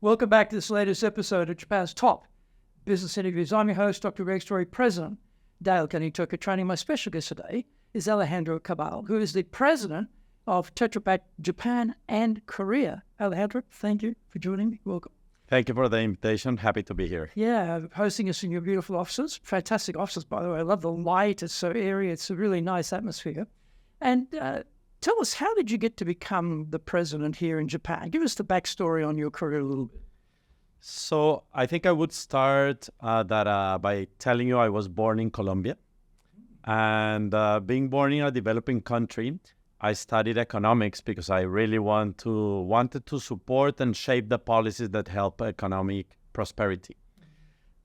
Welcome back to this latest episode of Japan's Top Business Interviews. I'm your host, Dr. Greg Story, President, Dale Kanitoka Training. My special guest today is Alejandro Cabal, who is the president of Tetra Pak Japan and Korea. Alejandro, thank you for joining me. Welcome. Thank you for the invitation. Happy to be here. Yeah, hosting us in your beautiful offices. Fantastic offices, by the way. I love the light. It's so airy. It's a really nice atmosphere. And tell us, how did you get to become the president here in Japan? Give us the backstory on your career a little bit. So I think I would start by telling you I was born in Colombia. And being born in a developing country, I studied economics because I really wanted to support and shape the policies that help economic prosperity.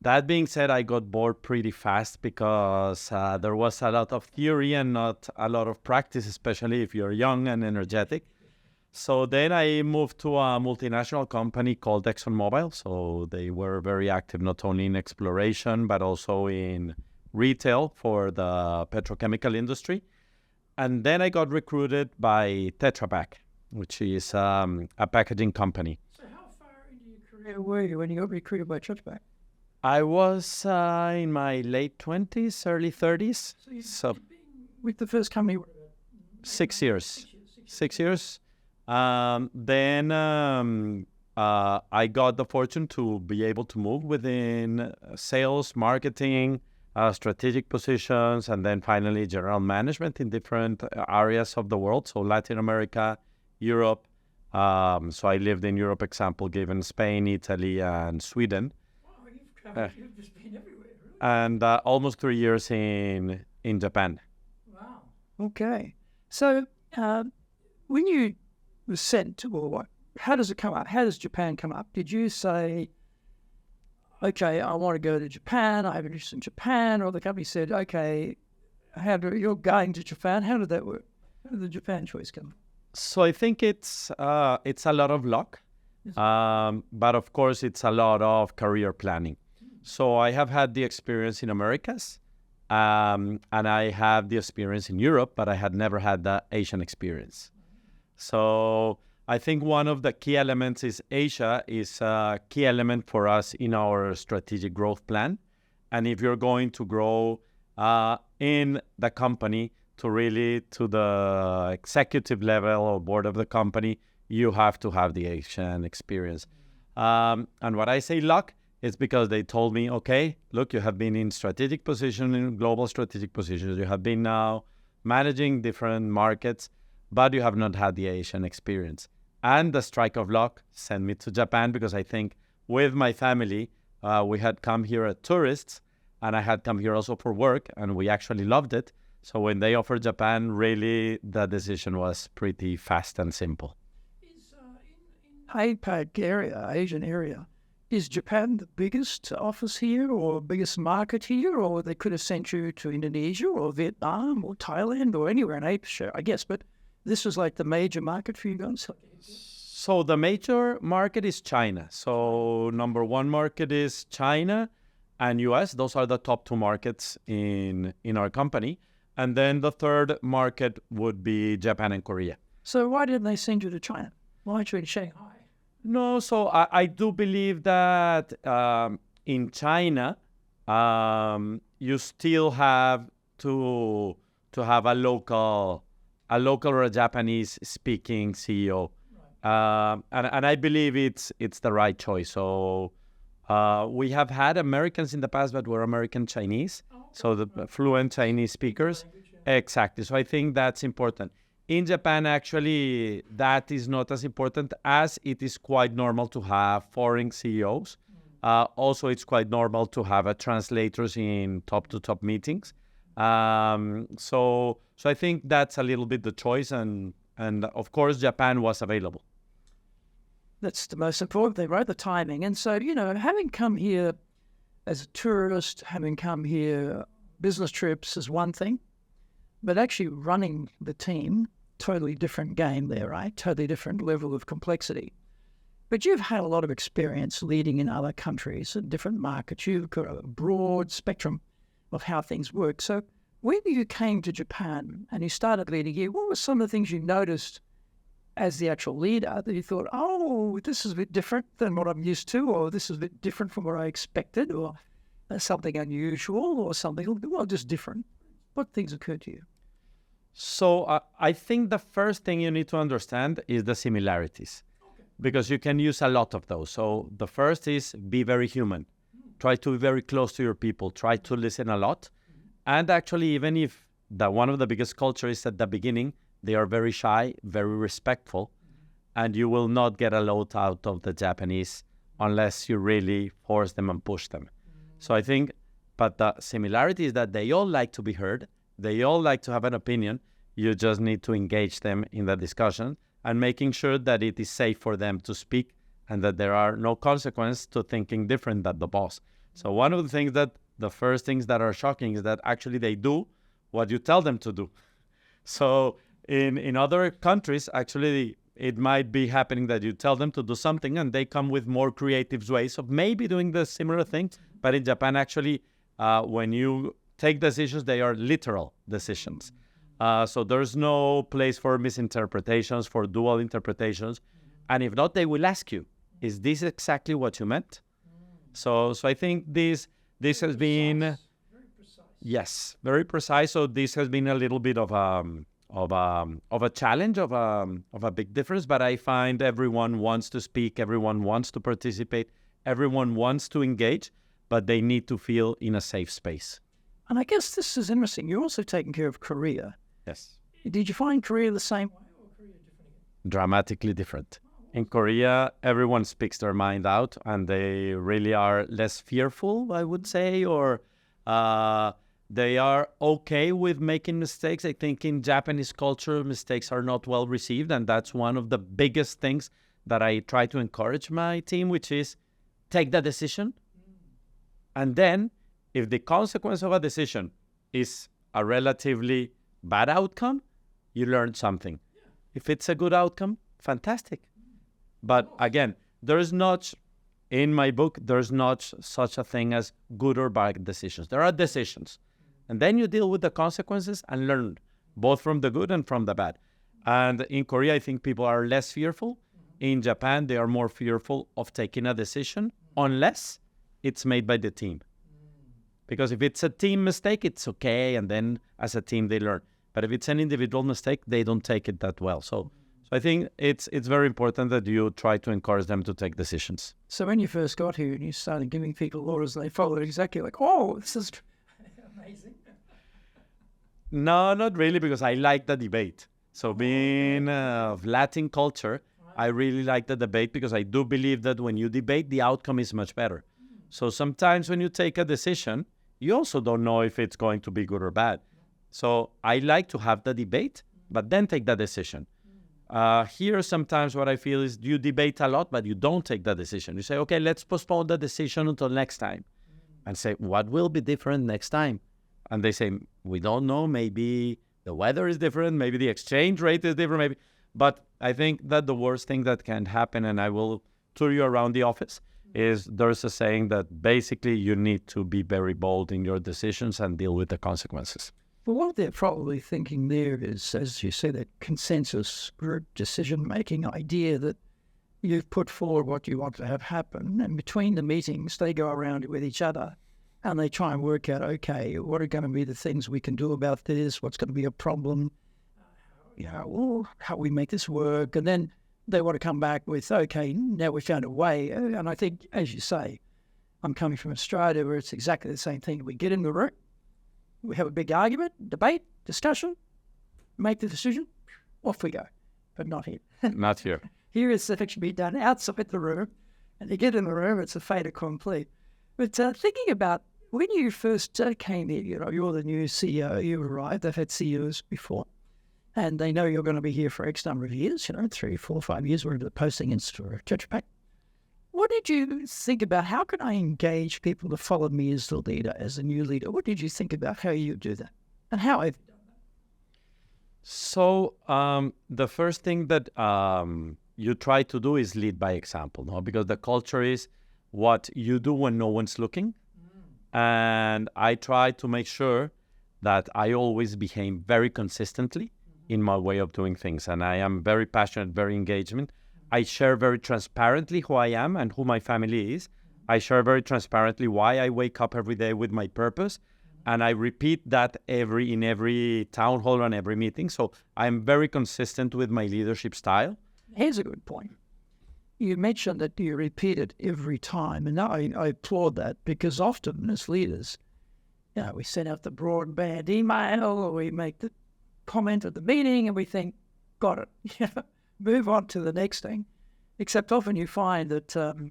That being said, I got bored pretty fast because there was a lot of theory and not a lot of practice, especially if you're young and energetic. So then I moved to a multinational company called Exxon Mobil. So they were very active not only in exploration, but also in retail for the petrochemical industry. And then I got recruited by Tetra Pak, which is a packaging company. So how far into your career were you when you got recruited by Tetra Pak? I was in my late 20s, early 30s. So you've been with the first company? 6 years. 6 years. Then I got the fortune to be able to move within sales, marketing, strategic positions, and then finally general management in different areas of the world. So Latin America, Europe. So I lived in Europe, example given Spain, Italy, and Sweden. Wow, you've just been everywhere, really. And almost 3 years in Japan. Wow. Okay. So when you were sent, or what? How does it come up? How does Japan come up? Did you say, okay, I want to go to Japan, I have interest in Japan, or the company said, okay, you're going to Japan? How did that work? How did the Japan choice come? So I think it's a lot of luck, but of course it's a lot of career planning. So I have had the experience in Americas, and I have the experience in Europe, but I had never had the Asian experience. So I think one of the key elements is Asia is a key element for us in our strategic growth plan. And if you're going to grow in the company to the executive level or board of the company, you have to have the Asian experience. And what I say luck is because they told me, okay, look, you have been in strategic position, in global strategic positions. You have been now managing different markets, but you have not had the Asian experience. And the strike of luck sent me to Japan because I think with my family, we had come here as tourists, and I had come here also for work, and we actually loved it. So when they offered Japan, really the decision was pretty fast and simple. Is in APAC area, Asian area, is Japan the biggest office here or biggest market here, or they could have sent you to Indonesia or Vietnam or Thailand or anywhere in Asia, I guess, but this was like the major market for you guys? So the major market is China. So number one market is China and US. Those are the top two markets in our company. And then the third market would be Japan and Korea. So why didn't they send you to China? Why aren't you in Shanghai? No, so I do believe that in China, you still have to have a local or a Japanese speaking CEO. Right. And I believe it's the right choice. So we have had Americans in the past, but we're American Chinese. Oh, okay. So the fluent Chinese speakers. Exactly. So I think that's important. In Japan, actually, that is not as important, as it is quite normal to have foreign CEOs. Also, it's quite normal to have translators in top-to-top meetings. So I think that's a little bit the choice, and of course, Japan was available. That's the most important thing, right? The timing. And so, having come here as a tourist, having come here, business trips is one thing, but actually running the team, totally different game there, right? Totally different level of complexity. But you've had a lot of experience leading in other countries and different markets. You've got a broad spectrum of how things work. So when you came to Japan and you started leading here, what were some of the things you noticed as the actual leader that you thought, oh, this is a bit different than what I'm used to, or this is a bit different from what I expected, or something unusual, or something, well, just different? What things occurred to you? So I think the first thing you need to understand is the similarities, because you can use a lot of those. So the first is be very human. Try to be very close to your people. Try to listen a lot. And actually, even if one of the biggest cultures is at the beginning, they are very shy, very respectful, and you will not get a lot out of the Japanese unless you really force them and push them. So I think, but the similarity is that they all like to be heard. They all like to have an opinion. You just need to engage them in the discussion and making sure that it is safe for them to speak and that there are no consequences to thinking different than the boss. So one of the first things that are shocking is that actually they do what you tell them to do. So in other countries, actually, it might be happening that you tell them to do something and they come with more creative ways of maybe doing the similar thing. But in Japan, actually, when you take decisions, they are literal decisions. So there's no place for misinterpretations, for dual interpretations. And if not, they will ask you, is this exactly what you meant? So I think this has been... Very precise. Yes, very precise. So this has been a little bit of a challenge, of a big difference. But I find everyone wants to speak, everyone wants to participate, everyone wants to engage, but they need to feel in a safe space. And I guess this is interesting. You're also taking care of Korea. Yes. Did you find Korea the same way or Korea different again? Dramatically different. In Korea, everyone speaks their mind out and they really are less fearful, I would say, or they are okay with making mistakes. I think in Japanese culture, mistakes are not well received. And that's one of the biggest things that I try to encourage my team, which is take the decision. And then if the consequence of a decision is a relatively bad outcome, you learn something. If it's a good outcome, fantastic. But again, in my book, there's not such a thing as good or bad decisions. There are decisions. And then you deal with the consequences and learn both from the good and from the bad. And in Korea, I think people are less fearful. In Japan, they are more fearful of taking a decision unless it's made by the team. Because if it's a team mistake, it's okay. And then as a team, they learn. But if it's an individual mistake, they don't take it that well. So I think it's very important that you try to encourage them to take decisions. So when you first got here and you started giving people orders, they followed exactly like, oh, this is amazing. No, not really, because I like the debate. So being of Latin culture, I really like the debate because I do believe that when you debate, the outcome is much better. So sometimes when you take a decision, you also don't know if it's going to be good or bad. So I like to have the debate, but then take the decision. Here, sometimes what I feel is you debate a lot, but you don't take the decision. You say, okay, let's postpone the decision until next time. And say, what will be different next time? And they say, we don't know. Maybe the weather is different. Maybe the exchange rate is different. Maybe. But I think that the worst thing that can happen, and I will tour you around the office, is there's a saying that basically you need to be very bold in your decisions and deal with the consequences. Well, what they're probably thinking there is, as you say, that consensus group decision-making idea that you've put forward what you want to have happen, and between the meetings, they go around with each other and they try and work out, okay, what are going to be the things we can do about this? What's going to be a problem? How we make this work? And then they want to come back with, okay, now we found a way. And I think, as you say, I'm coming from Australia where it's exactly the same thing. We get in the room, we have a big argument, debate, discussion, make the decision, off we go. But not here. Not here. Here is something should be done outside the room. And you get in the room, it's a fait accompli. But thinking about when you first came here, you're the new CEO, you arrived, they've had CEOs before. And they know you're going to be here for X number of years, 3, 4, 5 years, wherever the posting is for Tetra Pak. What did you think about how can I engage people to follow me as the leader, as a new leader? What did you think about how you do that? And how have you done that? So the first thing that you try to do is lead by example, no? Because the culture is what you do when no one's looking. And I try to make sure that I always behave very consistently in my way of doing things. And I am very passionate, very engagement. I share very transparently who I am and who my family is. I share very transparently why I wake up every day with my purpose. And I repeat that in every town hall and every meeting. So I'm very consistent with my leadership style. Here's a good point. You mentioned that you repeat it every time. And I applaud that, because often as leaders, we send out the broadband email, or we make the comment at the meeting and we think, got it, move on to the next thing. Except often you find that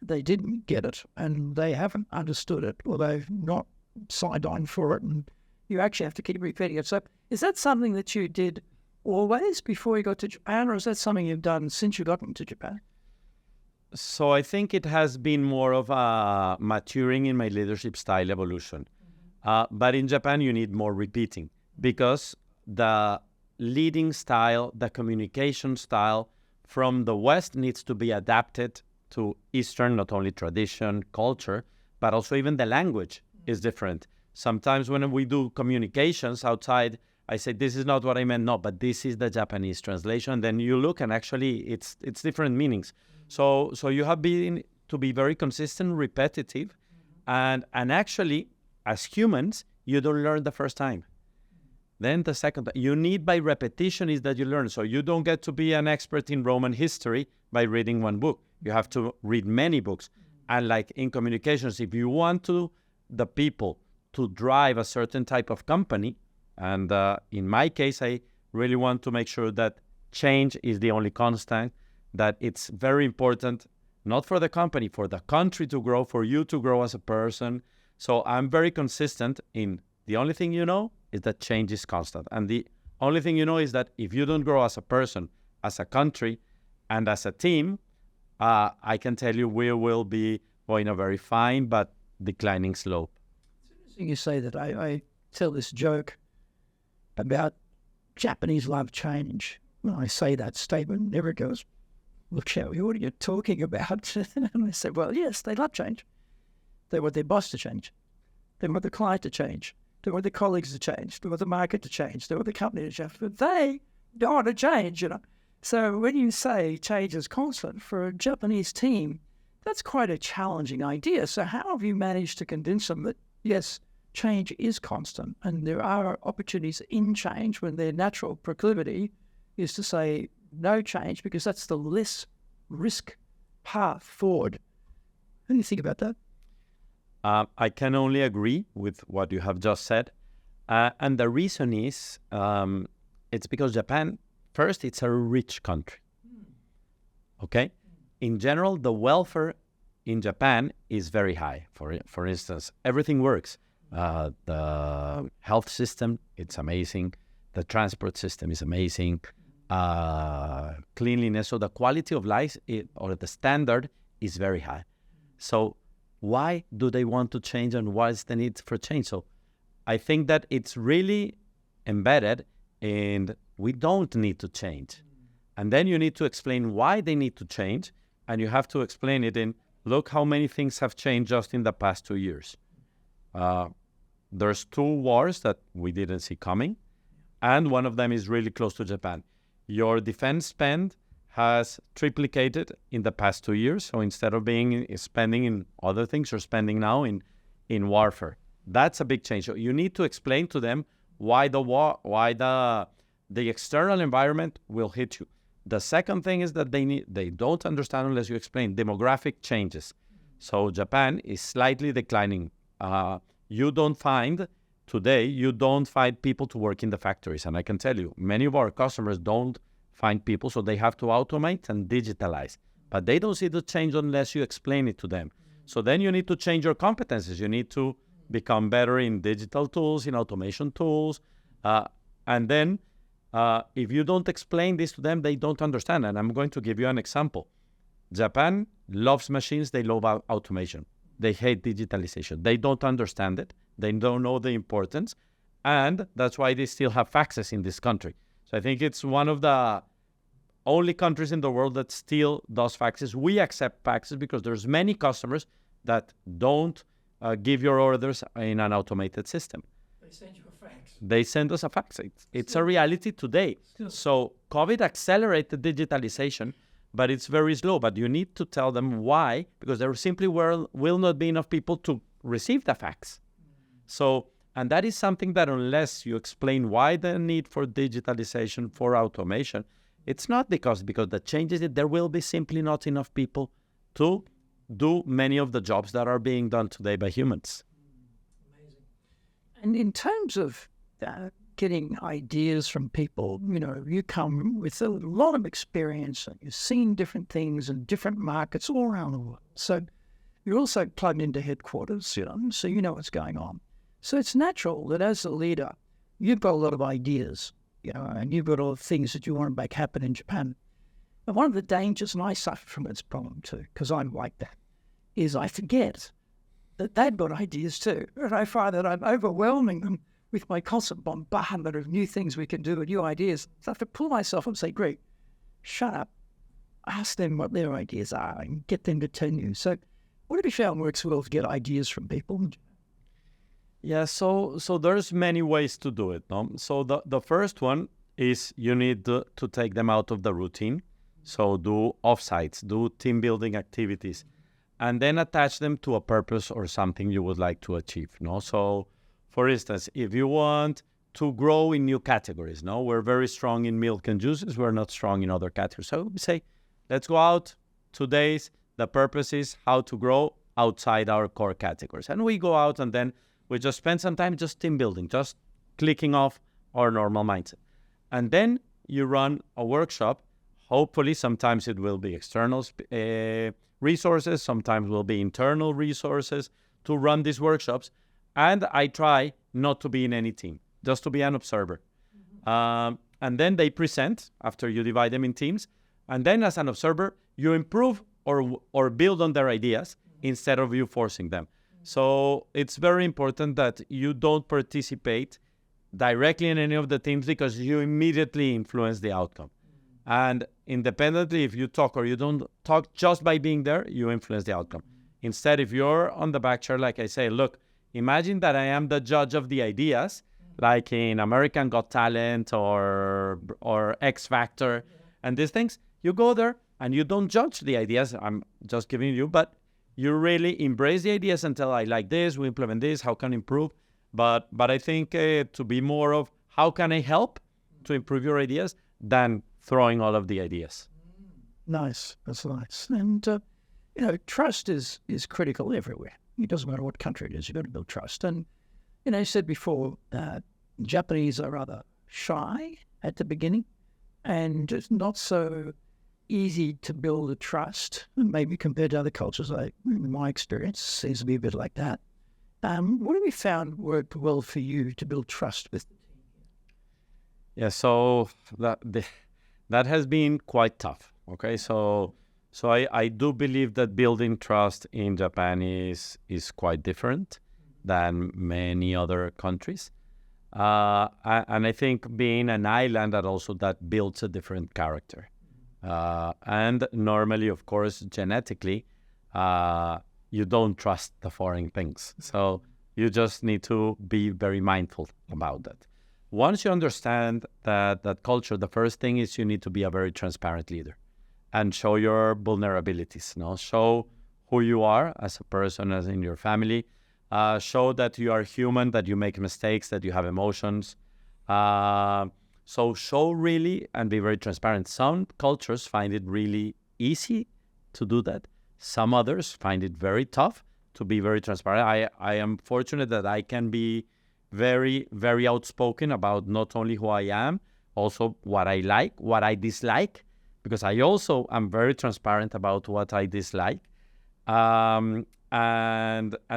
they didn't get it and they haven't understood it, or they've not signed on for it, and you actually have to keep repeating it. So is that something that you did always before you got to Japan, or is that something you've done since you got into Japan? So I think it has been more of a maturing in my leadership style evolution. But in Japan, you need more repeating, because the leading style, the communication style from the West needs to be adapted to Eastern, not only tradition, culture, but also even the language is different. Sometimes when we do communications outside, I say, this is not what I meant. No, but this is the Japanese translation. Then you look and actually it's different meanings. So you have been to be very consistent, repetitive, and actually, as humans, you don't learn the first time. Then the second, you need by repetition is that you learn. So you don't get to be an expert in Roman history by reading one book. You have to read many books. And like in communications, if you want the people to drive a certain type of company, and in my case, I really want to make sure that change is the only constant, that it's very important, not for the company, for the country to grow, for you to grow as a person. So I'm very consistent in the only thing you know is that change is constant. And the only thing you know is that if you don't grow as a person, as a country, and as a team, I can tell you we will be going a very fine but declining slope. It's interesting you say that. I tell this joke about Japanese love change. When I say that statement, never goes, look, Shelby, what are you talking about? And I said, well, yes, they love change. They want their boss to change. They want the client to change. They want their colleagues to change. They want the market to change. They want the company to change. But they don't want to change, So when you say change is constant for a Japanese team, that's quite a challenging idea. So how have you managed to convince them that, yes, change is constant and there are opportunities in change when their natural proclivity is to say no change, because that's the less risk path forward? What do you think about that? I can only agree with what you have just said. And the reason is, it's because Japan, first, it's a rich country. Okay? In general, the welfare in Japan is very high. For instance, everything works. The health system, it's amazing. The transport system is amazing. Cleanliness. So the quality of life or the standard is very high. So why do they want to change, and what is the need for change? So I think that it's really embedded in we don't need to change. And then you need to explain why they need to change, and you have to explain it in, look how many things have changed just in the past 2 years. There's 2 wars that we didn't see coming, and one of them is really close to Japan. Your defense spend has triplicated in the past 2 years. So instead of spending in other things, you're spending now in warfare. That's a big change. So you need to explain to them why the war, why the external environment will hit you. The second thing is that they don't understand unless you explain demographic changes. So Japan is slightly declining. You don't find people to work in the factories. And I can tell you, many of our customers don't find people, so they have to automate and digitalize. But they don't see the change unless you explain it to them. So then you need to change your competencies. You need to become better in digital tools, in automation tools. And then if you don't explain this to them, they don't understand. And I'm going to give you an example. Japan loves machines. They love automation. They hate digitalization. They don't understand it. They don't know the importance. And that's why they still have faxes in this country. So I think it's one of the only countries in the world that still does faxes. We accept faxes because there's many customers that don't give your orders in an automated system. They send you a fax. They send us a fax. It's a reality today. So COVID accelerated digitalization, but it's very slow. But you need to tell them why, because there simply will not be enough people to receive the fax. So, and that is something that unless you explain why the need for digitalization, for automation, it's not because the changes, there will be simply not enough people to do many of the jobs that are being done today by humans. Amazing. And in terms of getting ideas from people, you come with a lot of experience and you've seen different things in different markets all around the world. So you're also plugged into headquarters, so you know what's going on. So it's natural that as a leader, you've got a lot of ideas, and you've got all the things that you want to make happen in Japan. And one of the dangers, and I suffer from this problem too, because I'm like that, is I forget that they've got ideas too. And I find that I'm overwhelming them with my constant bombardment of new things we can do and new ideas. So I have to pull myself up and say, Greg, shut up. Ask them what their ideas are and get them to tell you. So what have you found works well to get ideas from people? Yeah, so there's many ways to do it. No? So the first one is you need to take them out of the routine. So do offsites, do team building activities, and then attach them to a purpose or something you would like to achieve. No, so for instance, if you want to grow in new categories, we're very strong in milk and juices, we're not strong in other categories. So we say, let's go out. Today's the purpose is how to grow outside our core categories, and we go out and then we just spend some time just team building, just clicking off our normal mindset. And then you run a workshop. Hopefully, sometimes it will be external resources, sometimes will be internal resources to run these workshops. And I try not to be in any team, just to be an observer. And then they present after you divide them in teams. And then as an observer, you improve or build on their ideas instead of you forcing them. So it's very important that you don't participate directly in any of the teams because you immediately influence the outcome. And independently, if you talk or you don't talk, just by being there, you influence the outcome. Instead, if you're on the back chair, like I say, look, imagine that I am the judge of the ideas, like in American Got Talent or X Factor, and these things. You go there and you don't judge the ideas. I'm just giving you, but you really embrace the ideas and tell, I like this, we implement this, how can I improve? But I think to be more of how can I help to improve your ideas than throwing all of the ideas. Nice. That's nice. And, trust is critical everywhere. It doesn't matter what country it is. You've got to build trust. And, you said before, Japanese are rather shy at the beginning and it's not so easy to build a trust, maybe compared to other cultures. In my experience, seems to be a bit like that. What have you found worked well for you to build trust with the team? Yeah, so that has been quite tough. Okay, so I do believe that building trust in Japan is quite different than many other countries. And I think being an island that builds a different character. And normally, of course, genetically, you don't trust the foreign things. So you just need to be very mindful about that. Once you understand that culture, the first thing is you need to be a very transparent leader and show your vulnerabilities. Show who you are as a person, as in your family. Show that you are human, that you make mistakes, that you have emotions. So show really and be very transparent. Some cultures find it really easy to do that. Some others find it very tough to be very transparent. I am fortunate that I can be very, very outspoken about not only who I am, also what I like, what I dislike, because I also am very transparent about what I dislike. And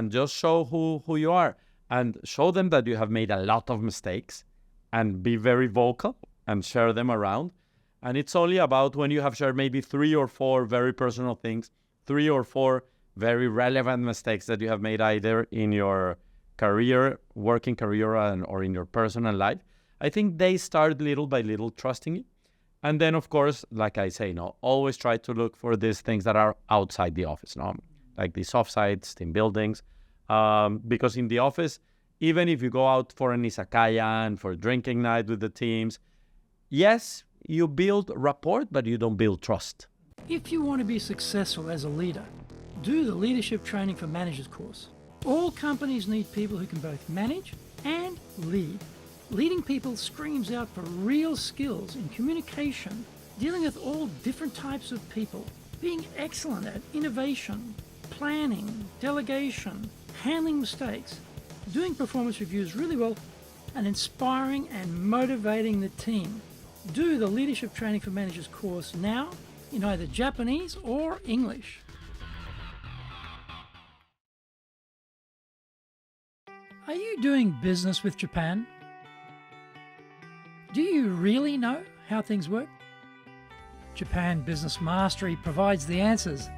just show who you are and show them that you have made a lot of mistakes and be very vocal and share them around. And it's only about when you have shared maybe 3 or 4 very personal things, 3 or 4 very relevant mistakes that you have made either in your career, working career, or in your personal life. I think they start little by little trusting you. And then, of course, like I say, always try to look for these things that are outside the office, like these offsites, team buildings, because in the office, even if you go out for an izakaya and for drinking night with the teams, yes, you build rapport, but you don't build trust. If you want to be successful as a leader, do the Leadership Training for Managers course. All companies need people who can both manage and lead. Leading people screams out for real skills in communication, dealing with all different types of people, being excellent at innovation, planning, delegation, handling mistakes, doing performance reviews really well, and inspiring and motivating the team. Do the Leadership Training for Managers course now in either Japanese or English. Are you doing business with Japan? Do you really know how things work? Japan Business Mastery provides the answers.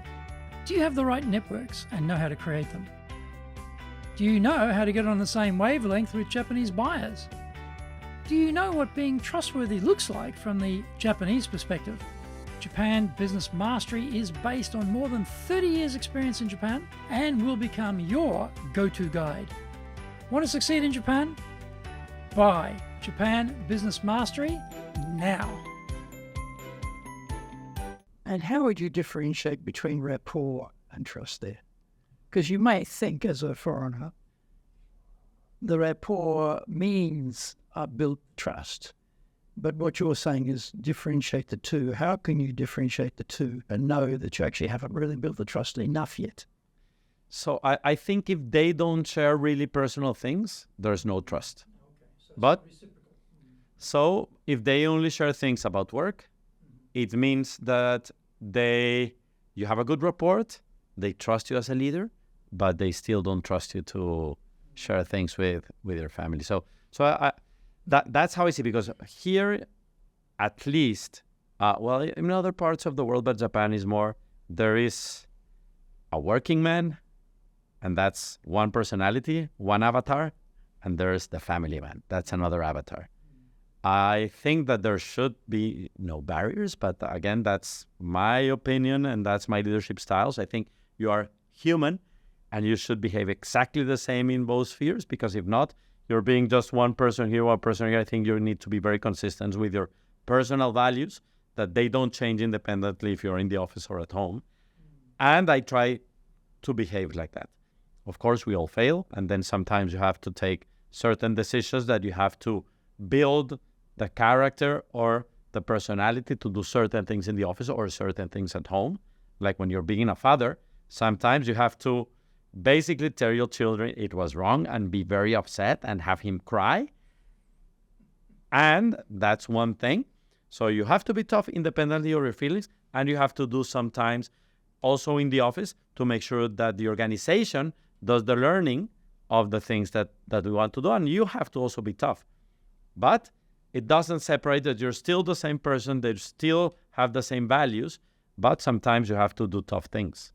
Do you have the right networks and know how to create them? Do you know how to get on the same wavelength with Japanese buyers? Do you know what being trustworthy looks like from the Japanese perspective? Japan Business Mastery is based on more than 30 years' experience in Japan and will become your go-to guide. Want to succeed in Japan? Buy Japan Business Mastery now. And how would you differentiate between rapport and trust there? Because you may think as a foreigner, the rapport means build trust. But what you're saying is differentiate the two. How can you differentiate the two and know that you actually haven't really built the trust enough yet? So I think if they don't share really personal things, there's no trust. But so if they only share things about work, it means that you have a good rapport, they trust you as a leader, but they still don't trust you to share things with your family. So that's how I see it, because here, at least, well, in other parts of the world, but Japan is more, there is a working man, and that's one personality, one avatar, and there's the family man. That's another avatar. I think that there should be no barriers, but again, that's my opinion and that's my leadership styles. I think you are human and you should behave exactly the same in both spheres, because if not, you're being just one person here, one person here. I think you need to be very consistent with your personal values, that they don't change independently if you're in the office or at home. And I try to behave like that. Of course, we all fail, and then sometimes you have to take certain decisions that you have to build the character or the personality to do certain things in the office or certain things at home. Like when you're being a father, sometimes you have to basically tell your children it was wrong and be very upset and have him cry. And that's one thing. So you have to be tough independently of your feelings, and you have to do sometimes also in the office to make sure that the organization does the learning of the things that we want to do. And you have to also be tough. But it doesn't separate that you're still the same person, they still have the same values, but sometimes you have to do tough things.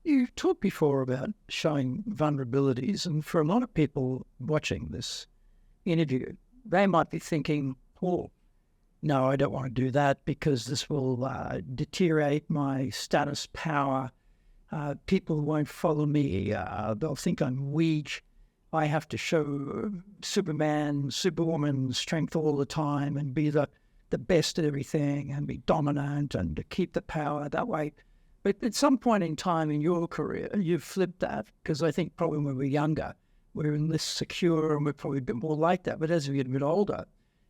You talked before about showing vulnerabilities, and for a lot of people watching this interview, they might be thinking, oh, no, I don't want to do that because this will deteriorate my status, power. People won't follow me. They'll think I'm weak. I have to show Superman, Superwoman strength all the time and be the best at everything and be dominant and to keep the power that way. But at some point in time in your career, you've flipped that, because I think probably when we're younger, we're less secure and we're probably a bit more like that. But as we get a bit older,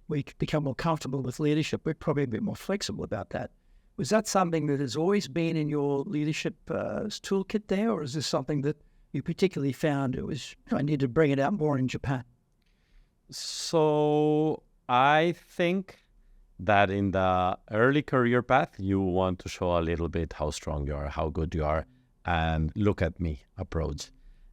we become more comfortable with leadership. We're probably a bit more flexible about that. Was that something that has always been in your leadership toolkit there, or is this something that you particularly found I need to bring it out more in Japan? So I think that in the early career path, you want to show a little bit how strong you are, how good you are, and look at me approach.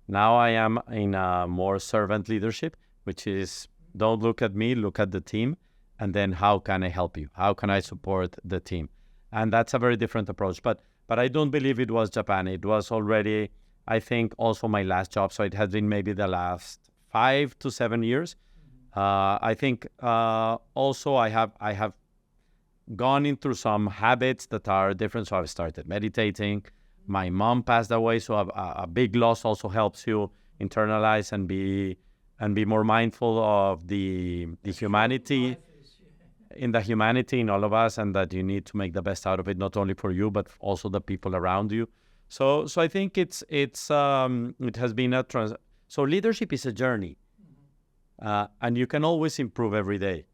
Now I am in a more servant leadership, which is don't look at me, look at the team, and then how can I help you? How can I support the team? And that's a very different approach. But I don't believe it was Japan. It was already, I think, also my last job. So it has been maybe the last 5 to 7 years. I think also I have gone into some habits that are different. So I've started meditating. My mom passed away, so a big loss also helps you internalize and be and be more mindful of the humanity, in the humanity in all of us, and that you need to make the best out of it, not only for you, but also the people around you. So I think it has been so leadership is a journey, and you can always improve every day.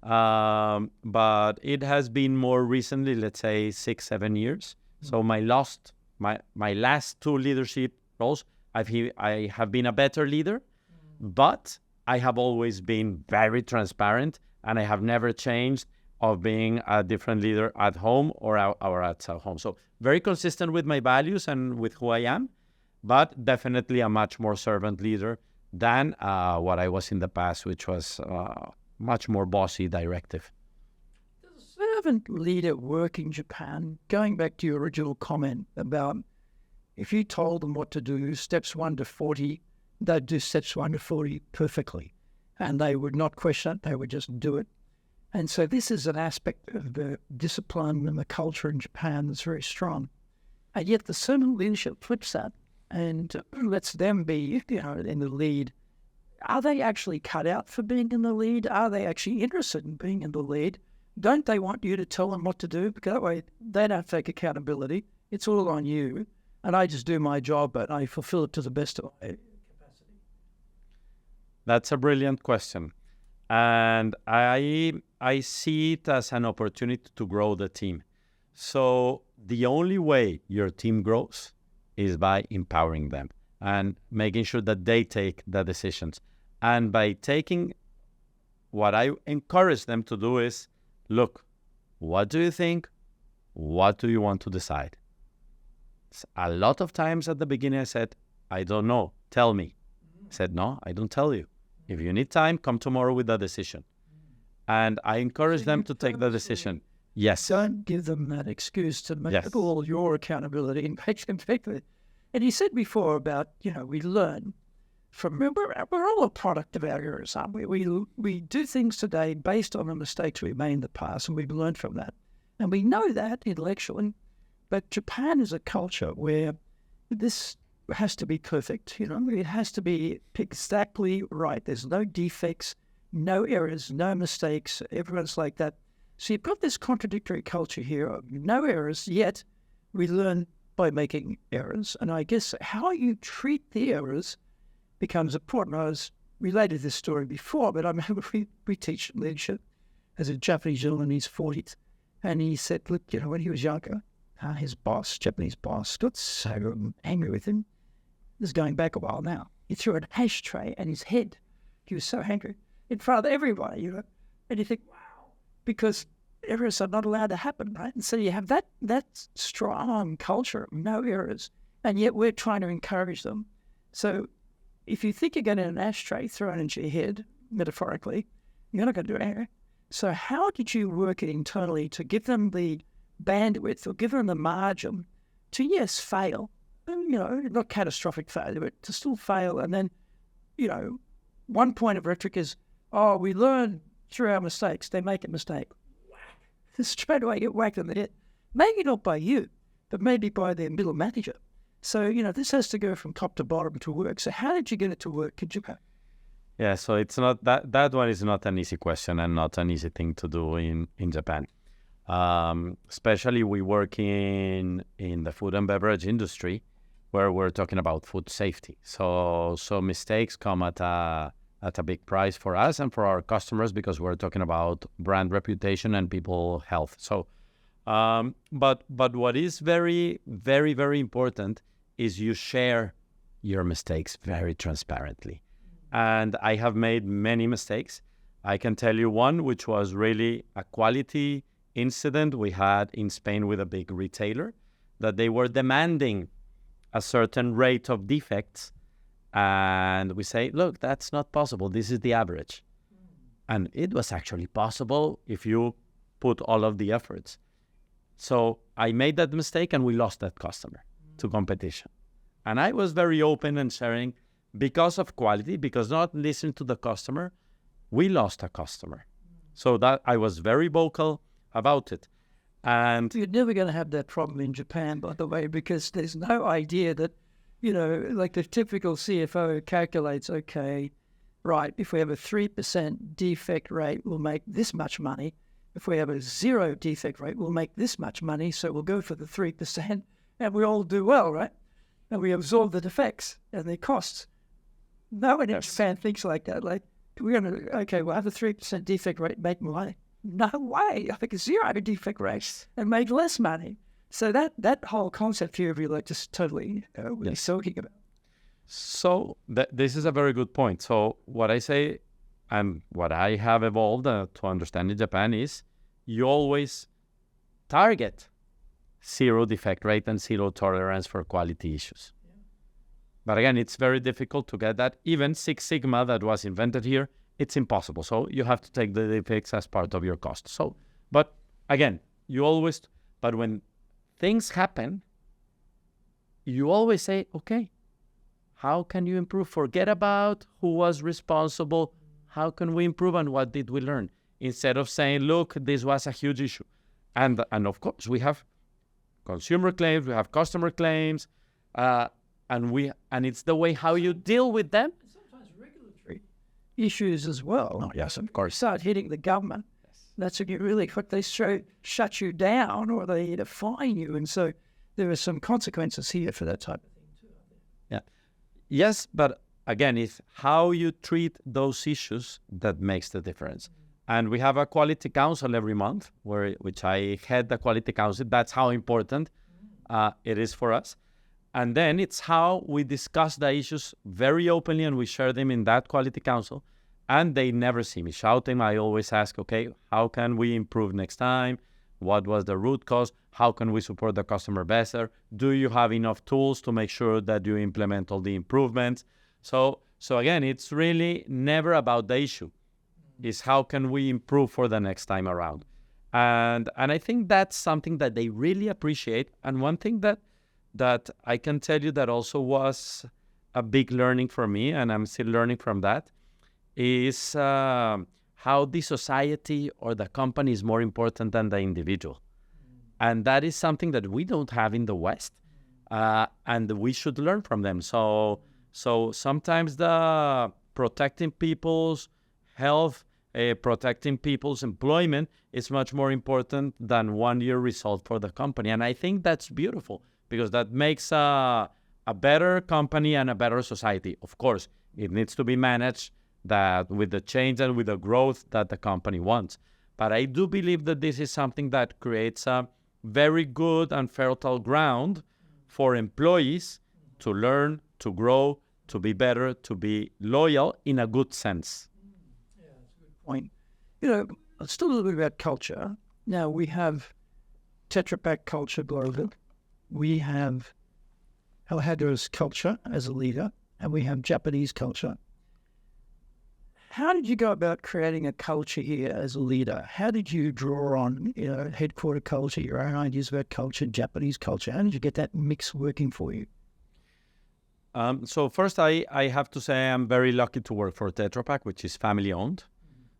But it has been more recently, let's say 6-7 years. So my last 2 leadership roles, I have been a better leader, but I have always been very transparent, and I have never changed of being a different leader at home or outside home. So very consistent with my values and with who I am, but definitely a much more servant leader than what I was in the past, which was much more bossy, directive. Does a servant leader work in Japan? Going back to your original comment about if you told them what to do, steps 1 to 40, they'd do steps 1 to 40 perfectly. And they would not question it, they would just do it. And so this is an aspect of the discipline and the culture in Japan that's very strong. And yet the servant leadership flips that and lets them be, in the lead. Are they actually cut out for being in the lead? Are they actually interested in being in the lead? Don't they want you to tell them what to do? Because that way they don't take accountability. It's all on you. And I just do my job, but I fulfill it to the best of my capacity. That's a brilliant question. And I see it as an opportunity to grow the team. So the only way your team grows is by empowering them and making sure that they take the decisions. And by taking, what I encourage them to do is, look, what do you think? What do you want to decide? A lot of times at the beginning I said, I don't know, tell me. I said, no, I don't tell you. If you need time, come tomorrow with the decision. And I encourage them to take the decision. Yes. Don't give them that excuse to make all your accountability and make them take it. And you said before about, we learn from, we're all a product of our errors, aren't we? We do things today based on the mistakes we made in the past, and we've learned from that. And we know that intellectually, but Japan is a culture where this has to be perfect. It has to be exactly right. There's no defects, no errors, no mistakes. Everyone's like that. So you've got this contradictory culture here of no errors, yet we learn by making errors. And I guess how you treat the errors becomes important. I was related this story before, but I remember we teach leadership as a Japanese gentleman in his 40s. And he said, look, when he was younger, his boss, Japanese boss, got so angry with him. This is going back a while now. He threw an ashtray at his head. He was so angry in front of everybody, And you think, wow, because errors are not allowed to happen, right? And so you have that strong culture of no errors, and yet we're trying to encourage them. So if you think you're going to have an ashtray thrown into your head, metaphorically, you're not going to do it. So how did you work it internally to give them the bandwidth or give them the margin to, yes, fail, and, not catastrophic failure, but to still fail. And then, one point of rhetoric is, we learn through our mistakes. They make a mistake. Whack. Straight away get whacked in the head. Maybe not by you, but maybe by their middle manager. So, this has to go from top to bottom to work. So how did you get it to work in Japan? Yeah, so it's not that one is not an easy question and not an easy thing to do in Japan. Especially we work in the food and beverage industry where we're talking about food safety. So mistakes come at a big price for us and for our customers because we're talking about brand reputation and people health. So, but what is very, very, very important is you share your mistakes very transparently. And I have made many mistakes. I can tell you one, which was really a quality incident we had in Spain with a big retailer, that they were demanding a certain rate of defects. And we say, look, that's not possible. This is the average. And it was actually possible if you put all of the efforts. So I made that mistake and we lost that customer to competition. And I was very open and sharing because of quality, because not listening to the customer, we lost a customer. So that I was very vocal about it. And you're never going to have that problem in Japan, by the way, because there's no idea that, like the typical CFO calculates, okay, right, if we have a 3% defect rate, we'll make this much money. If we have a 0 defect rate, we'll make this much money. So we'll go for the 3% and we all do well, right? And we absorb the defects and their costs. No one in Japan thinks like that. Like, we're going to, okay, we'll have a 3% defect rate, make more money. No way. I think a 0 defect rate and make less money. So that whole concept here of you, like, just totally we're talking about. So this is a very good point. So what I say and what I have evolved to understand in Japan is you always target 0 defect rate and 0 tolerance for quality issues. Yeah. But again, it's very difficult to get that. Even Six Sigma that was invented here, it's impossible. So you have to take the defects as part of your cost. So, but again, but when things happen, you always say, okay, how can you improve? Forget about who was responsible. How can we improve and what did we learn? Instead of saying, look, this was a huge issue. And of course, we have consumer claims, we have customer claims, and it's the way how you deal with them. Sometimes regulatory issues as well. Oh, yes, of course. Start hitting the government. Yes. That's when you really, they shut you down or they fine you. And so there are some consequences here for that type of thing too. Yeah. Yes, but again, it's how you treat those issues that makes the difference. And we have a quality council every month, which I head the quality council. That's how important it is for us. And then it's how we discuss the issues very openly and we share them in that quality council. And they never see me shouting. I always ask, okay, how can we improve next time? What was the root cause? How can we support the customer better? Do you have enough tools to make sure that you implement all the improvements? So again, it's really never about the issue. It's how can we improve for the next time around. And I think that's something that they really appreciate. And one thing that I can tell you that also was a big learning for me, and I'm still learning from that, is how the society or the company is more important than the individual. And that is something that we don't have in the West, and we should learn from them. So sometimes the protecting people's health, protecting people's employment is much more important than 1 year result for the company. And I think that's beautiful because that makes a better company and a better society. Of course, it needs to be managed that with the change and with the growth that the company wants. But I do believe that this is something that creates a very good and fertile ground for employees to learn, to grow, to be better, to be loyal in a good sense. Yeah, that's a good point. You know, let's talk a little bit about culture. Now, we have Tetra Pak culture global. We have Alejandro's culture as a leader, and we have Japanese culture. How did you go about creating a culture here as a leader? How did you draw on, headquarter culture, your own ideas about culture, Japanese culture? How did you get that mix working for you? So first, I have to say I'm very lucky to work for Tetra Pak, which is family-owned.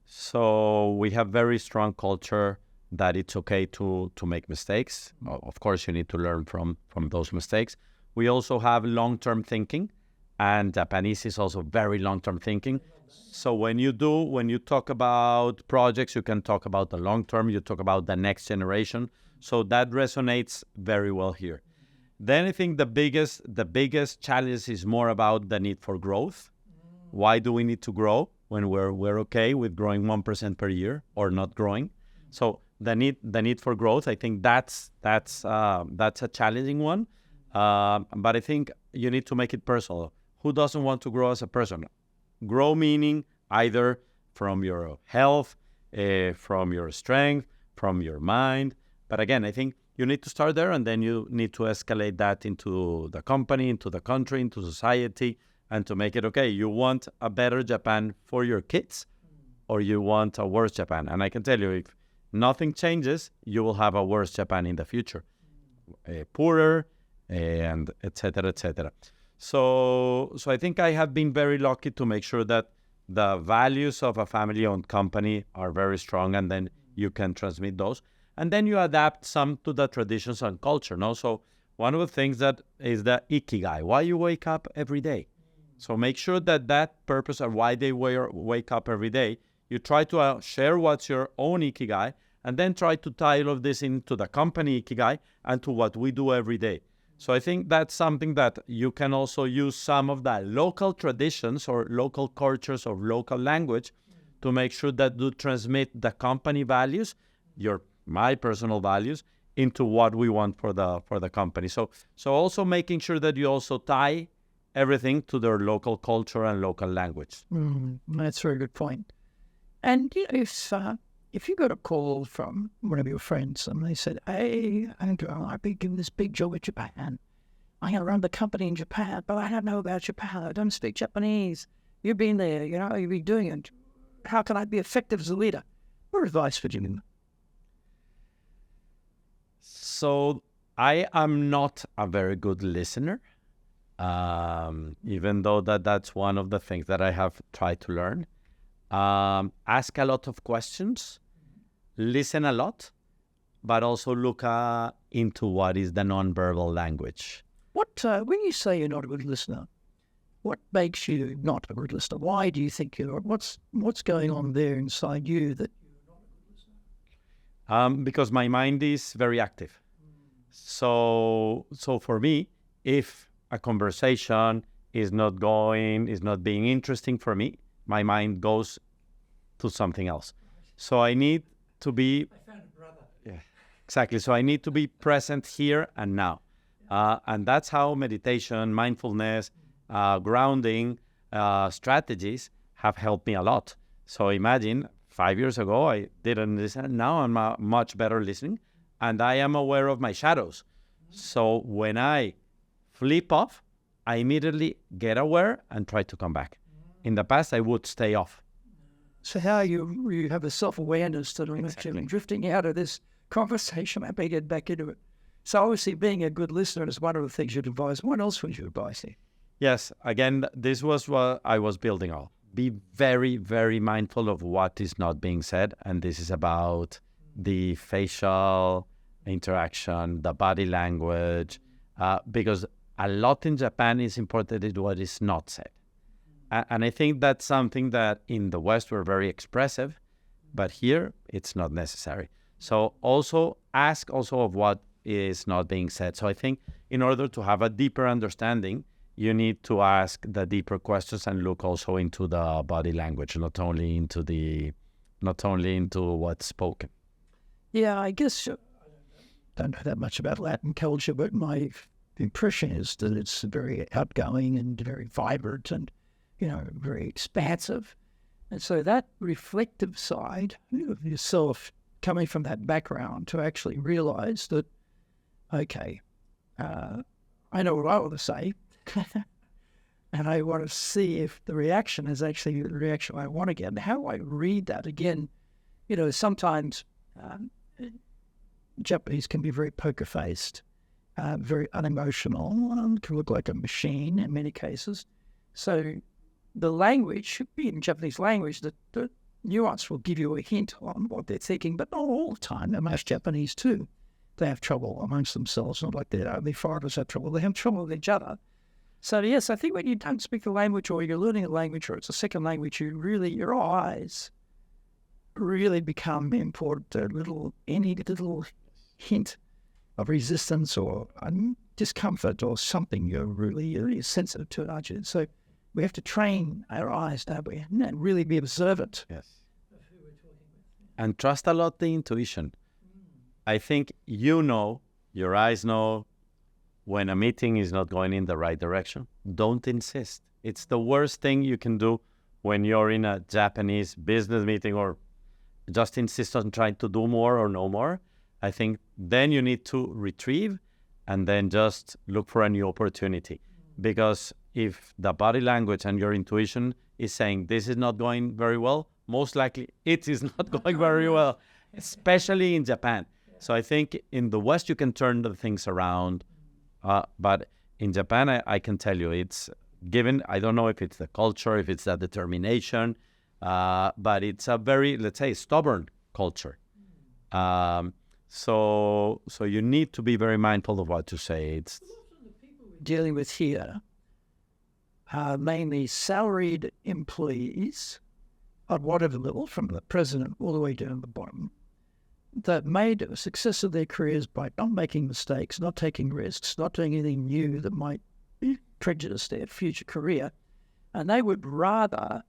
So we have very strong culture that it's okay to make mistakes. Of course, you need to learn from those mistakes. We also have long-term thinking, and Japanese is also very long-term thinking. So when you talk about projects, you can talk about the long term, you talk about the next generation. So that resonates very well here. Then I think the biggest challenge is more about the need for growth. Why do we need to grow when we're okay with growing 1% per year or not growing? So the need for growth, I think that's a challenging one. But I think you need to make it personal. Who doesn't want to grow as a person? Grow meaning either from your health, from your strength, from your mind. But again, I think you need to start there and then you need to escalate that into the company, into the country, into society, and to make it okay. You want a better Japan for your kids or you want a worse Japan? And I can tell you, if nothing changes, you will have a worse Japan in the future. Poorer, and et cetera, et cetera. So I think I have been very lucky to make sure that the values of a family-owned company are very strong, and then you can transmit those. And then you adapt some to the traditions and culture, no? So one of the things that is the ikigai, why you wake up every day. So make sure that that purpose of why they wake up every day, you try to share what's your own ikigai, and then try to tie all of this into the company ikigai and to what we do every day. So I think that's something that you can also use some of the local traditions or local cultures or local language to make sure that you transmit the company values, my personal values, into what we want for the company. So also making sure that you also tie everything to their local culture and local language. That's a very good point. And if you got a call from one of your friends and they said, "Hey, Andrew, I've been given this big job at Japan. I'm going to run the company in Japan, but I don't know about Japan. I don't speak Japanese. You've been there, you've been doing it. How can I be effective as a leader?" What advice would you give? So I am not a very good listener, even though that's one of the things that I have tried to learn. Ask a lot of questions, listen a lot, but also look into what is the nonverbal language. When you say you're not a good listener, what makes you not a good listener? Why do you think you're? What's going on there inside you that you're not a good listener? Because my mind is very active. So for me, if a conversation is not being interesting for me, my mind goes to something else. So I need to be... I found a brother. Yeah, exactly. So I need to be present here and now. And that's how meditation, mindfulness, grounding strategies have helped me a lot. So imagine 5 years ago, I didn't listen. Now I'm much better listening, and I am aware of my shadows. So when I flip off, I immediately get aware and try to come back. In the past, I would stay off. So how you have a self-awareness that I'm actually drifting out of this conversation, I may get back into it. So obviously being a good listener is one of the things you'd advise. What else would you advise here? Yes, again, this was what I was building on. Be very, very mindful of what is not being said. And this is about the facial interaction, the body language, because a lot in Japan is important is what is not said. And I think that's something that in the West we're very expressive, but here it's not necessary. So also ask also of what is not being said. So I think in order to have a deeper understanding, you need to ask the deeper questions and look also into the body language, not only into what's spoken. Yeah, I guess I don't know that much about Latin culture, but my impression is that it's very outgoing and very vibrant and very expansive. And so that reflective side of yourself coming from that background to actually realize that, okay, I know what I want to say and I want to see if the reaction is actually the reaction I want to get. And how do I read that? Again, sometimes Japanese can be very poker-faced, very unemotional, can look like a machine in many cases. So the language should be in Japanese language. The nuance will give you a hint on what they're thinking, but not all the time. And most Japanese too, they have trouble amongst themselves. Not like that only foreigners have trouble. They have trouble with each other. So yes, I think when you don't speak the language or you're learning a language or it's a second language, your eyes really become important. Any little hint of resistance or discomfort or something you're really sensitive to, aren't you? So we have to train our eyes, don't we? And really be observant. Yes. And trust a lot the intuition. I think your eyes know when a meeting is not going in the right direction. Don't insist. It's the worst thing you can do when you're in a Japanese business meeting or just insist on trying to do more or know more. I think then you need to retrieve and then just look for a new opportunity. Because if the body language and your intuition is saying this is not going very well, most likely it is not going very well, especially in Japan. So I think in the West you can turn the things around, but in Japan I can tell you it's given, I don't know if it's the culture, if it's the determination, but it's a very, let's say, stubborn culture. So you need to be very mindful of what to say. It's dealing with here, mainly salaried employees at whatever level, from the president all the way down to the bottom, that made a success of their careers by not making mistakes, not taking risks, not doing anything new that might prejudice their future career. And they would rather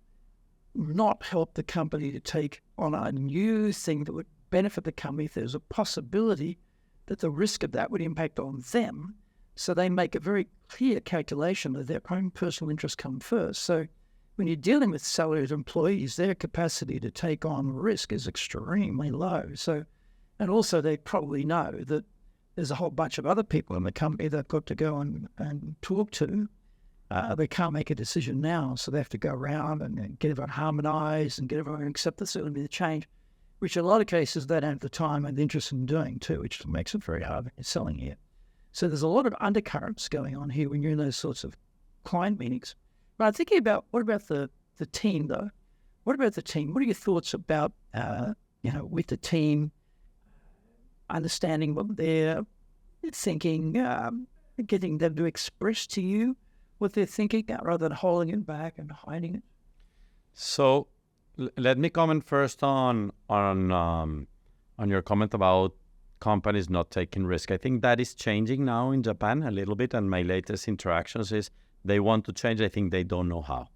not help the company to take on a new thing that would benefit the company if there's a possibility that the risk of that would impact on them. So they make a very clear calculation that their own personal interests come first. So when you're dealing with salaried employees, their capacity to take on risk is extremely low. So, and also they probably know that there's a whole bunch of other people in the company they've got to go and talk to. They can't make a decision now, so they have to go around and get everyone harmonised and get everyone to accept this. It's going to be the change, which in a lot of cases they don't have the time and the interest in doing too, which makes it very hard when you're selling here. So there's a lot of undercurrents going on here when you're in those sorts of client meetings. But I'm thinking about, what about the team though? What about the team? What are your thoughts about, with the team, understanding what they're thinking, getting them to express to you what they're thinking rather than holding it back and hiding it? So let me comment first on your comment about companies not taking risk. I think that is changing now in Japan a little bit, and my latest interactions is they want to change. I think they don't know how.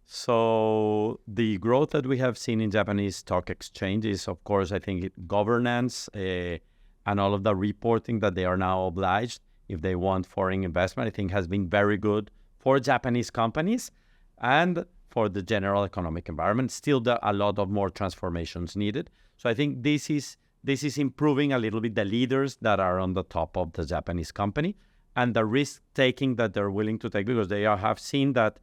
So the growth that we have seen in Japanese stock exchange is, of course, I think governance and all of the reporting that they are now obliged if they want foreign investment, I think has been very good for Japanese companies and for the general economic environment. Still, there are a lot of more transformations needed. So I think this is improving a little bit the leaders that are on the top of the Japanese company and the risk taking that they're willing to take, because they have seen that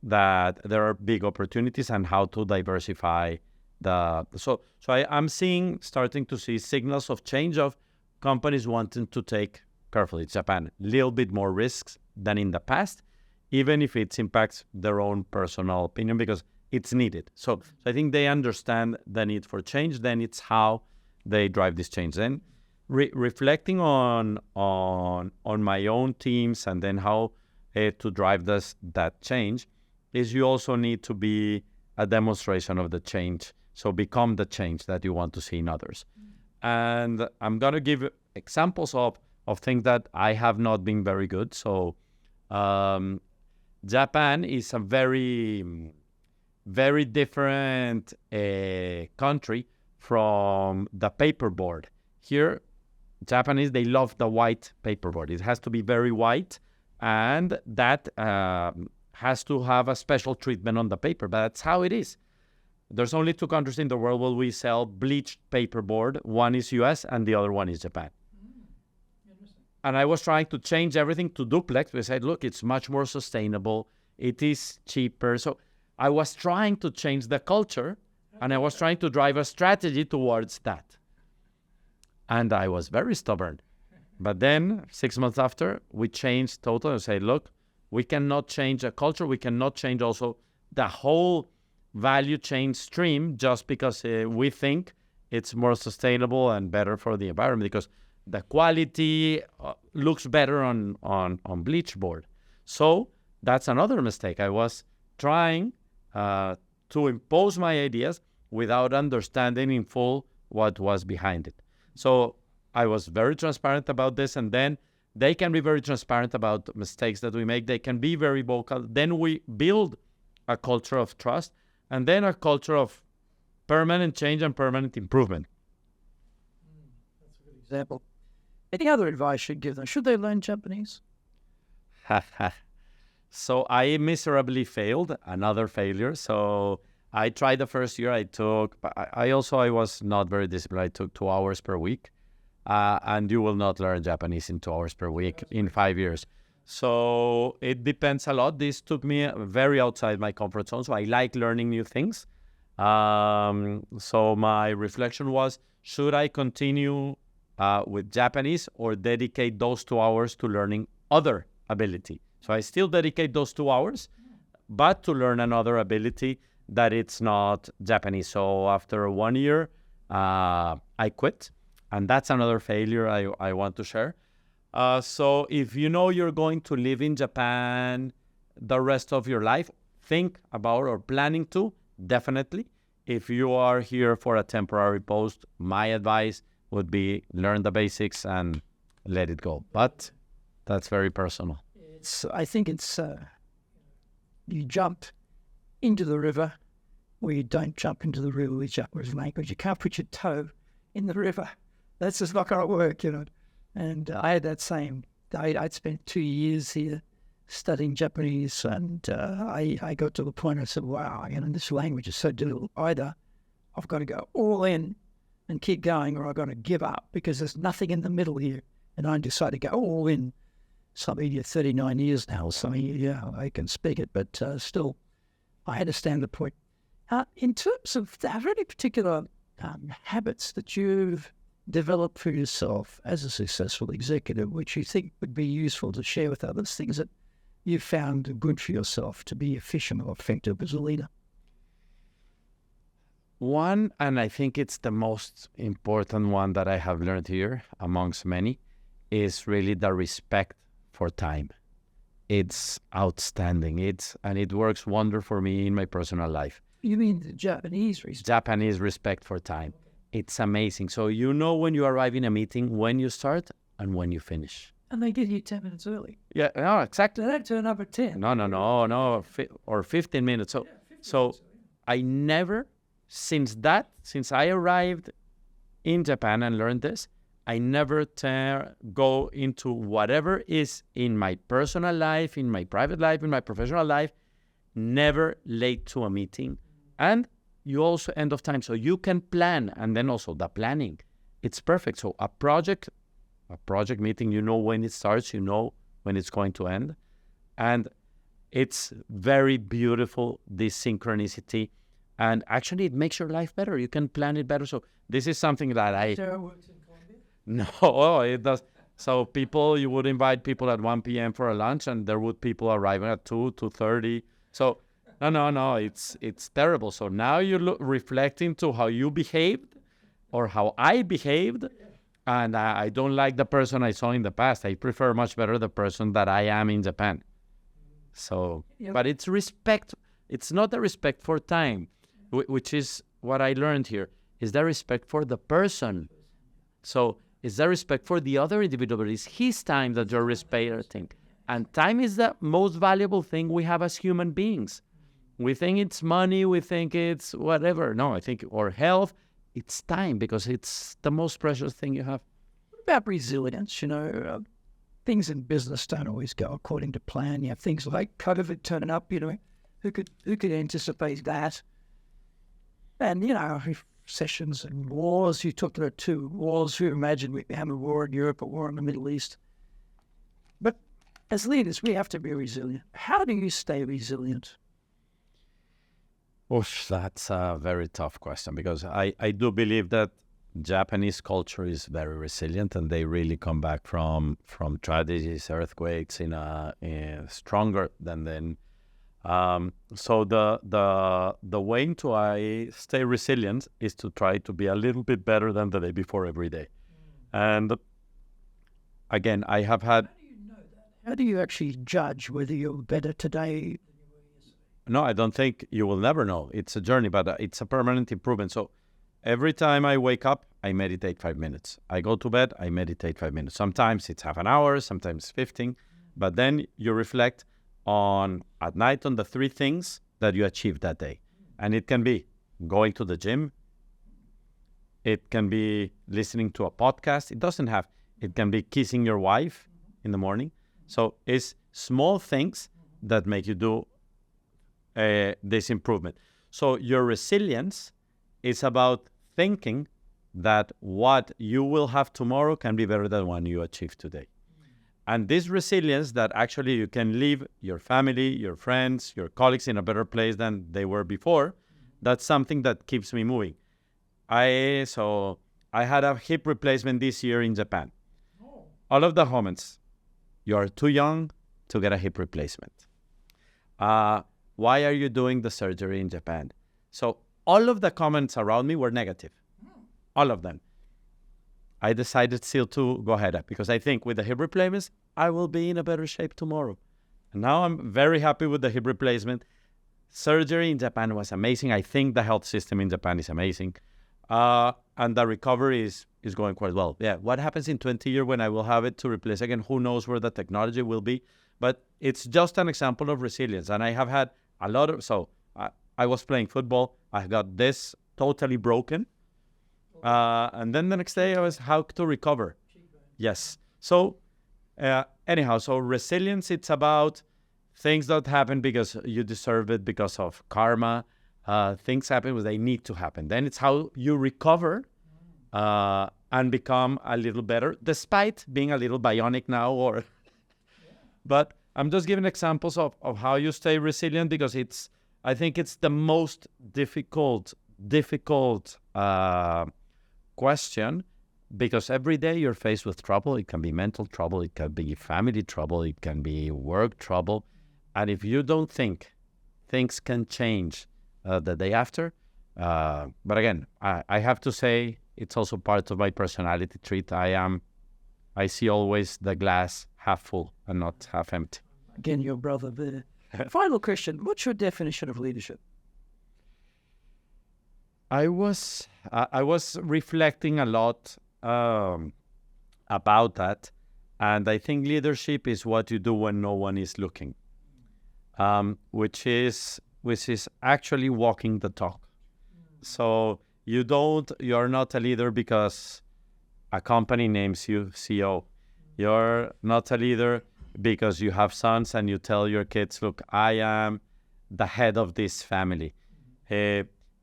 there are big opportunities and how to diversify so I'm starting to see signals of change of companies wanting to take, carefully, Japan, a little bit more risks than in the past, even if it impacts their own personal opinion, because it's needed. So I think they understand the need for change. Then it's how they drive this change. Then reflecting on my own teams and then how to drive that change is you also need to be a demonstration of the change. So become the change that you want to see in others. And I'm going to give examples of things that I have not been very good. So Japan is a very, very different country from the paperboard. Here, Japanese, they love the white paperboard. It has to be very white, and that has to have a special treatment on the paper, but that's how it is. There's only 2 countries in the world where we sell bleached paperboard. One is US and the other one is Japan. And I was trying to change everything to duplex. We said, look, it's much more sustainable. It is cheaper. So I was trying to change the culture, and I was trying to drive a strategy towards that. And I was very stubborn. But then 6 months after, we changed totally and said, look, we cannot change a culture. We cannot change also the whole value chain stream just because we think it's more sustainable and better for the environment, because the quality looks better on bleach board. So that's another mistake. I was trying to impose my ideas without understanding in full what was behind it. So I was very transparent about this, and then they can be very transparent about mistakes that we make. They can be very vocal. Then we build a culture of trust, and then a culture of permanent change and permanent improvement. That's a good example. Any other advice you'd give them? Should they learn Japanese? So I miserably failed, another failure. So I tried the first year. I was not very disciplined. I took 2 hours per week. And you will not learn Japanese in 2 hours per week in 5 years. So it depends a lot. This took me very outside my comfort zone. So I like learning new things. So my reflection was, should I continue with Japanese or dedicate those 2 hours to learning other ability? So I still dedicate those 2 hours, but to learn another ability that it's not Japanese. So after 1 year, I quit. And that's another failure I want to share. So if you know you're going to live in Japan the rest of your life, think about or planning to, definitely. If you are here for a temporary post, my advice would be learn the basics and let it go. But that's very personal. I think it's you jump into the river, or you don't jump into the river with Japanese language. You can't put your toe in the river. That's just not going to work, And I had that same. I'd spent 2 years here studying Japanese, and I got to the point I said, wow, this language is so difficult. Either I've got to go all in and keep going, or I've got to give up, because there's nothing in the middle here. And I decided to go all in. So I'm here 39 years now, so yeah, I can speak it, but still, I understand the point. In terms of, are there any particular habits that you've developed for yourself as a successful executive, which you think would be useful to share with others, things that you've found good for yourself to be efficient or effective as a leader? One, and I think it's the most important one that I have learned here amongst many, is really the respect for time. It's outstanding. And it works wonder for me in my personal life. You mean the Japanese respect? Japanese respect for time. It's amazing. So you know when you arrive in a meeting, when you start and when you finish. And they get you 10 minutes early. Yeah, no, exactly. They don't turn up at 10. No, or 15 minutes. So I never, since I arrived in Japan and learned this, I never go into whatever is in my personal life, in my private life, in my professional life, never late to a meeting. And you also end of time. So you can plan, and then also the planning. It's perfect. So a project meeting, you know when it starts, you know when it's going to end. And it's very beautiful, this synchronicity. And actually, it makes your life better. You can plan it better. So this is something that Sarah works in Colombia? No, it does. So you would invite people at 1 p.m. for a lunch, and there would people arriving at 2:30. So no, it's terrible. So now you look reflecting to how you behaved or how I behaved, and I don't like the person I saw in the past. I prefer much better the person that I am in Japan. So, but it's respect. It's not the respect for time, which is what I learned here, is the respect for the person. So it's the respect for the other individual. It's his time that you're respecting. And time is the most valuable thing we have as human beings. We think it's money, we think it's whatever. No, I think, or health, it's time, because it's the most precious thing you have. What about resilience? Things in business don't always go according to plan. You have things like COVID turning up, who could anticipate that? And, recessions and wars. You talked about 2 wars. Who imagined we'd have a war in Europe, a war in the Middle East? But as leaders, we have to be resilient. How do you stay resilient? Oof, that's a very tough question, because I do believe that Japanese culture is very resilient, and they really come back from tragedies, earthquakes in stronger than then. So the way to I stay resilient is to try to be a little bit better than the day before every day. And again, I have had. How do you know that? How do you actually judge whether you're better today? No, I don't think you will never know. It's a journey, but it's a permanent improvement. So every time I wake up, I meditate 5 minutes. I go to bed, I meditate 5 minutes. Sometimes it's half an hour, sometimes 15. But then you reflect at night on the 3 things that you achieved that day. And it can be going to the gym. It can be listening to a podcast. It can be kissing your wife in the morning. So it's small things that make you do this improvement. So your resilience is about thinking that what you will have tomorrow can be better than what you achieved today. And this resilience that actually you can leave your family, your friends, your colleagues in a better place than they were before, that's something that keeps me moving. I had a hip replacement this year in Japan. All of the comments, you are too young to get a hip replacement. Why are you doing the surgery in Japan? So all of the comments around me were negative. All of them. I decided still to go ahead because I think with the hip replacements, I will be in a better shape tomorrow. And now I'm very happy with the hip replacement. Surgery in Japan was amazing. I think the health system in Japan is amazing. And the recovery is going quite well. Yeah, what happens in 20 years when I will have it to replace again? Who knows where the technology will be? But it's just an example of resilience. And I have had a lot of... So I was playing football. I got this totally broken. And then the next day I was how to recover. Yes. So anyhow, so resilience, it's about things that happen because you deserve it because of karma. Things happen because they need to happen. Then it's how you recover and become a little better, despite being a little bionic now. But I'm just giving examples of how you stay resilient because I think it's the most difficult question because every day you're faced with trouble. It can be mental trouble, it can be family trouble, it can be work trouble. And if you don't think things can change the day after, but again, I have to say it's also part of my personality trait. I see always the glass half full and not half empty. Again, your brother there. Final question. What's your definition of leadership? I was reflecting a lot about that. And I think leadership is what you do when no one is looking, which is actually walking the talk. So you're not a leader because a company names you CEO. You're not a leader because you have sons and you tell your kids, look, I am the head of this family.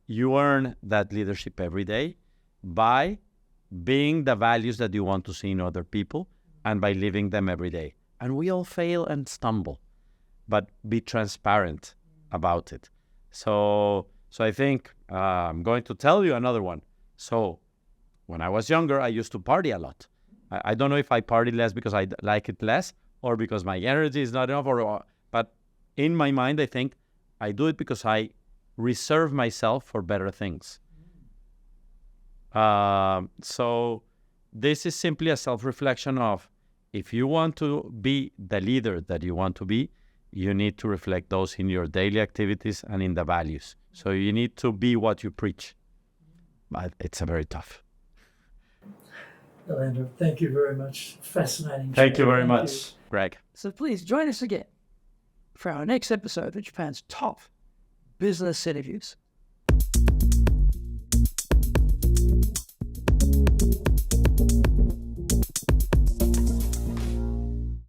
You earn that leadership every day by being the values that you want to see in other people and by living them every day. And we all fail and stumble, but be transparent about it. So I think I'm going to tell you another one. So when I was younger, I used to party a lot. I don't know if I party less because I like it less or because my energy is not enough, but in my mind, I think I do it because I reserve myself for better things. So this is simply a self-reflection of if you want to be the leader that you want to be, you need to reflect those in your daily activities and in the values. So you need to be what you preach. But it's a very tough. Alejandro, thank you very much. Fascinating. Thank you very much, Greg. So please join us again for our next episode of Japan's top business interviews.